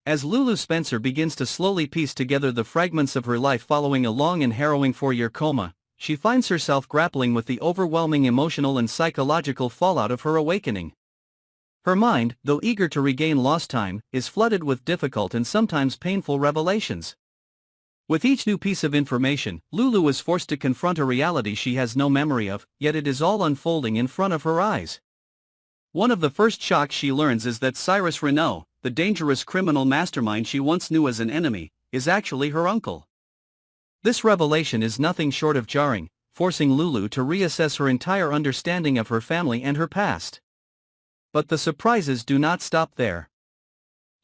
As Lulu Spencer begins to slowly piece together the fragments of her life following a long and harrowing 4-year coma, she finds herself grappling with the overwhelming emotional and psychological fallout of her awakening. Her mind, though eager to regain lost time, is flooded with difficult and sometimes painful revelations. With each new piece of information, Lulu is forced to confront a reality she has no memory of, yet it is all unfolding in front of her eyes. One of the first shocks she learns is that Cyrus Renaud, the dangerous criminal mastermind she once knew as an enemy, is actually her uncle. This revelation is nothing short of jarring, forcing Lulu to reassess her entire understanding of her family and her past. But the surprises do not stop there.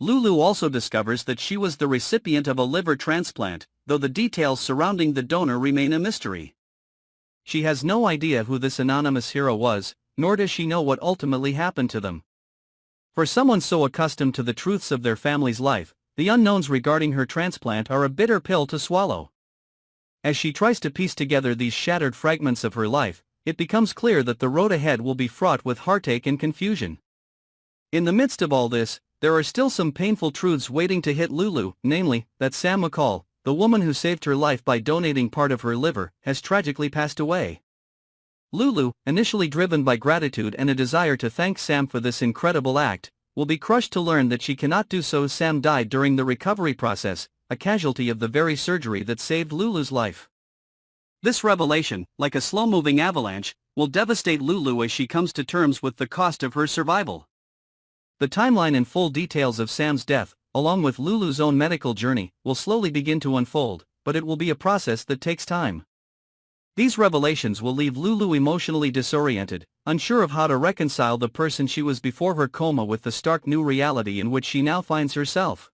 Lulu also discovers that she was the recipient of a liver transplant, though the details surrounding the donor remain a mystery. She has no idea who this anonymous hero was, nor does she know what ultimately happened to them. For someone so accustomed to the truths of their family's life, the unknowns regarding her transplant are a bitter pill to swallow. As she tries to piece together these shattered fragments of her life, it becomes clear that the road ahead will be fraught with heartache and confusion. In the midst of all this, there are still some painful truths waiting to hit Lulu, namely, that Sam McCall, the woman who saved her life by donating part of her liver, has tragically passed away. Lulu, initially driven by gratitude and a desire to thank Sam for this incredible act, will be crushed to learn that she cannot do so. Sam died during the recovery process, a casualty of the very surgery that saved Lulu's life. This revelation, like a slow-moving avalanche, will devastate Lulu as she comes to terms with the cost of her survival. The timeline and full details of Sam's death, along with Lulu's own medical journey, will slowly begin to unfold, but it will be a process that takes time. These revelations will leave Lulu emotionally disoriented, unsure of how to reconcile the person she was before her coma with the stark new reality in which she now finds herself.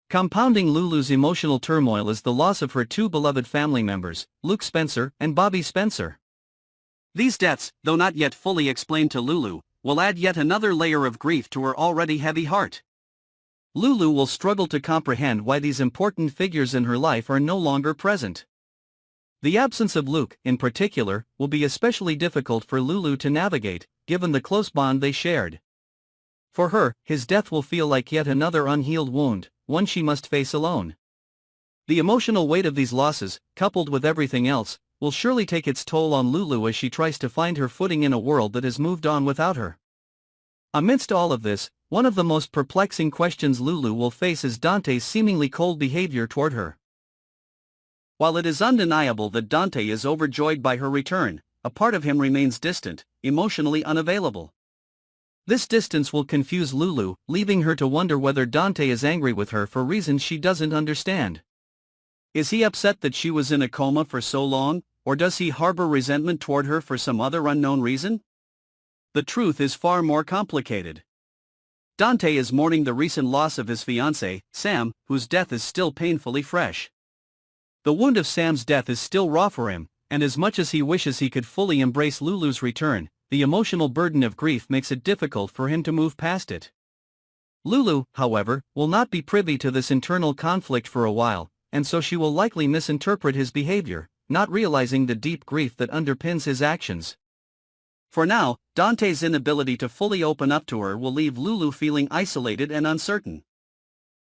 Compounding Lulu's emotional turmoil is the loss of her two beloved family members, Luke Spencer and Bobby Spencer. These deaths, though not yet fully explained to Lulu, will add yet another layer of grief to her already heavy heart. Lulu will struggle to comprehend why these important figures in her life are no longer present. The absence of Luke, in particular, will be especially difficult for Lulu to navigate, given the close bond they shared. For her, his death will feel like yet another unhealed wound, one she must face alone. The emotional weight of these losses, coupled with everything else, will surely take its toll on Lulu as she tries to find her footing in a world that has moved on without her. Amidst all of this, one of the most perplexing questions Lulu will face is Dante's seemingly cold behavior toward her. While it is undeniable that Dante is overjoyed by her return, a part of him remains distant, emotionally unavailable. This distance will confuse Lulu, leaving her to wonder whether Dante is angry with her for reasons she doesn't understand. Is he upset that she was in a coma for so long, or does he harbor resentment toward her for some other unknown reason? The truth is far more complicated. Dante is mourning the recent loss of his fiancée, Sam, whose death is still painfully fresh. The wound of Sam's death is still raw for him, and as much as he wishes he could fully embrace Lulu's return, the emotional burden of grief makes it difficult for him to move past it. Lulu, however, will not be privy to this internal conflict for a while, and so she will likely misinterpret his behavior, not realizing the deep grief that underpins his actions. For now, Dante's inability to fully open up to her will leave Lulu feeling isolated and uncertain.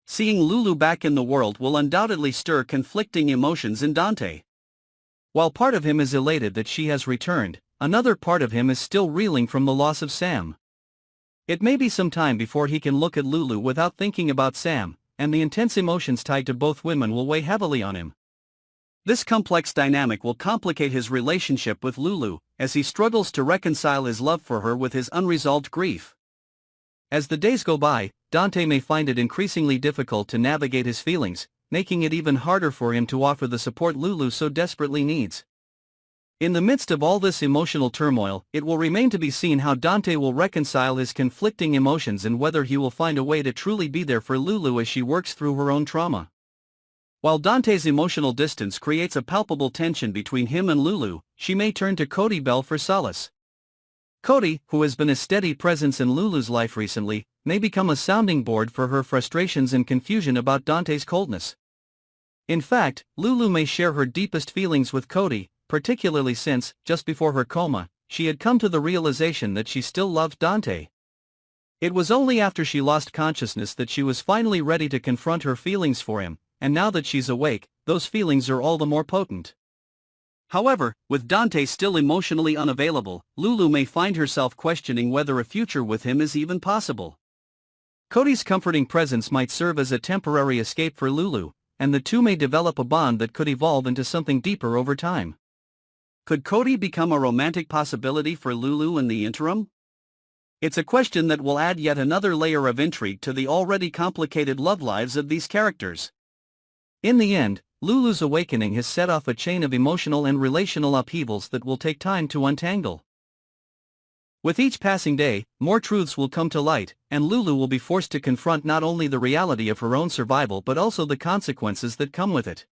Seeing Lulu back in the world will undoubtedly stir conflicting emotions in Dante. While part of him is elated that she has returned, another part of him is still reeling from the loss of Sam. It may be some time before he can look at Lulu without thinking about Sam, and the intense emotions tied to both women will weigh heavily on him. This complex dynamic will complicate his relationship with Lulu, as he struggles to reconcile his love for her with his unresolved grief. As the days go by, Dante may find it increasingly difficult to navigate his feelings, making it even harder for him to offer the support Lulu so desperately needs. In the midst of all this emotional turmoil, it will remain to be seen how Dante will reconcile his conflicting emotions and whether he will find a way to truly be there for Lulu as she works through her own trauma. While Dante's emotional distance creates a palpable tension between him and Lulu, she may turn to Cody Bell for solace. Cody, who has been a steady presence in Lulu's life recently, may become a sounding board for her frustrations and confusion about Dante's coldness. In fact, Lulu may share her deepest feelings with Cody, particularly since, just before her coma, she had come to the realization that she still loved Dante. It was only after she lost consciousness that she was finally ready to confront her feelings for him, and now that she's awake, those feelings are all the more potent. However, with Dante still emotionally unavailable, Lulu may find herself questioning whether a future with him is even possible. Cody's comforting presence might serve as a temporary escape for Lulu, and the two may develop a bond that could evolve into something deeper over time. Could Cody become a romantic possibility for Lulu in the interim? It's a question that will add yet another layer of intrigue to the already complicated love lives of these characters. In the end, Lulu's awakening has set off a chain of emotional and relational upheavals that will take time to untangle. With each passing day, more truths will come to light, and Lulu will be forced to confront not only the reality of her own survival but also the consequences that come with it.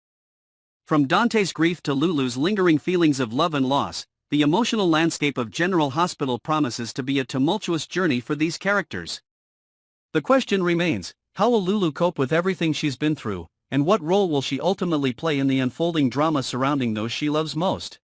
From Dante's grief to Lulu's lingering feelings of love and loss, the emotional landscape of General Hospital promises to be a tumultuous journey for these characters. The question remains, how will Lulu cope with everything she's been through, and what role will she ultimately play in the unfolding drama surrounding those she loves most?